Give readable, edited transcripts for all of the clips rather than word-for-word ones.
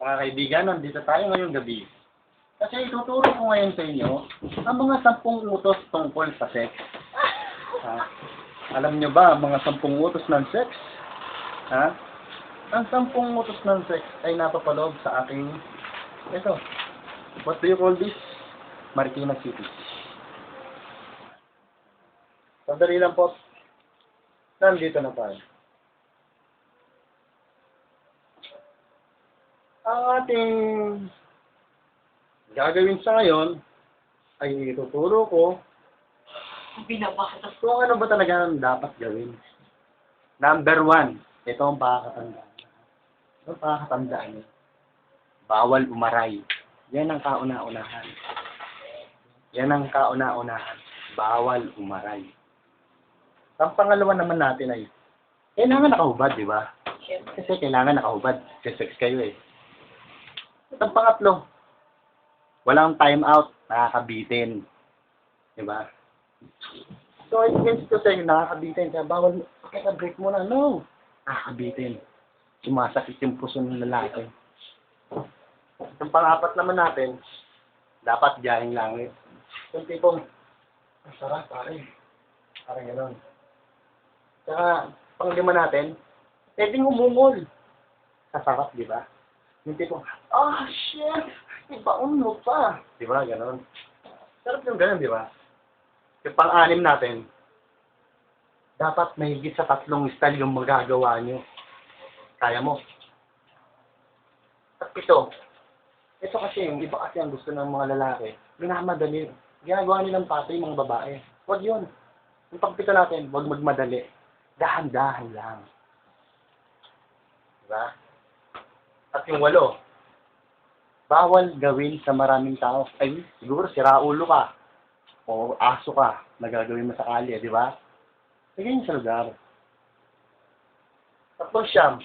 Mga kaibigan, nandito tayo ngayong gabi. Kasi ituturo ko ngayon sa inyo ang mga 10 utos tungkol sa sex. Ha? Alam nyo ba ang mga 10 utos ng sex? Ha? Ang 10 utos ng sex ay napapaloob sa aking, ito, what do you call this? Marikina City. Sandali lang po. Nandito na tayo. Ang ating gagawin sa ngayon ay ituturo ko Binabasa. kung ano ba talaga ang dapat gawin. Number 1, ito ang pakakatandaan. Ito ang pakakatandaan niyo. Bawal umaray. Yan ang kauna-unahan. Yan ang kauna-unahan. Bawal umaray. Ang pangalawa naman natin ay, kailangan nakahubad, di ba? Siyempre. Kasi kailangan nakahubad. Sex kayo eh. At ang pangatlo, walang time out, nakakabitin. Di ba? So, against ko sa'yo, nakakabitin. Kaya bawal, kaya break mo na. No! Nakakabitin. Sumasakit yung puso ng lalaki. Ang pang-apat naman natin, dapat diyahing langit. Yung tipong, ang sarap, pare. Parang gano'n. Saka, pang-lima natin, pwedeng umungol. Sa sarap, di ba? Yung tipong, shit! Ibaon mo pa. Di ba? Gano'n. Sarap yung gano'n, di ba? Yung pang-anim natin, dapat mahigit sa 3 style yung magagawa nyo. Kaya mo. At ito kasi yung iba kasi ang gusto ng mga lalaki, minamadali. Ginagawa nilang pato yung mga babae. Huwag yun. Yung pagpito natin, huwag magmadali. Dahan-dahan lang. Diba? At yung 8, bawal gawin sa maraming tao. Ay, siguro siraulo ka. O aso ka na gagawin mo sa kalye, di ba? Lagay niyo sa lugar. Tapos siya,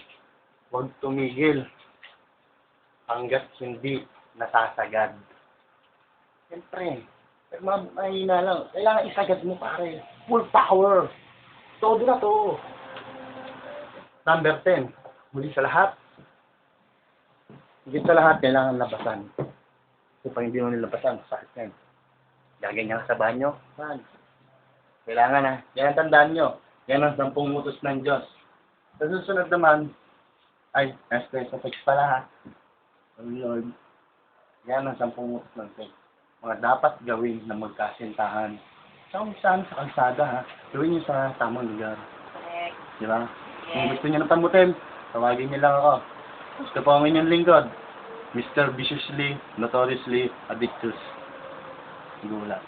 huwag tumigil hanggat hindi nasasagad. Siyempre, mahina lang. Kailangan isagad mo, pare. Full power. Todo na to. Number 10, muli sa lahat. Higit sa lahat, kailangan labasan. Kasi pag hindi mo nilabasan, sakit yan. Gaganyan ka sa banyo. Kailangan na. Yan ang tandaan nyo. Yan ang 10 utos ng Diyos. Sa susunod naman, ay, sa text pala ha. Lord, yan ang 10 utos ng sex. Mga dapat gawin na magkasintahan. Saan sa kalsada ha. Gawin nyo sa tamang lugar. Correct. Di ba? Yes. Kung gusto nyo ng pamutin, tawagin nyo lang ako. Gusto po ang inyong lingkod. Mr. Viciously, Notoriously Addictus. Gula.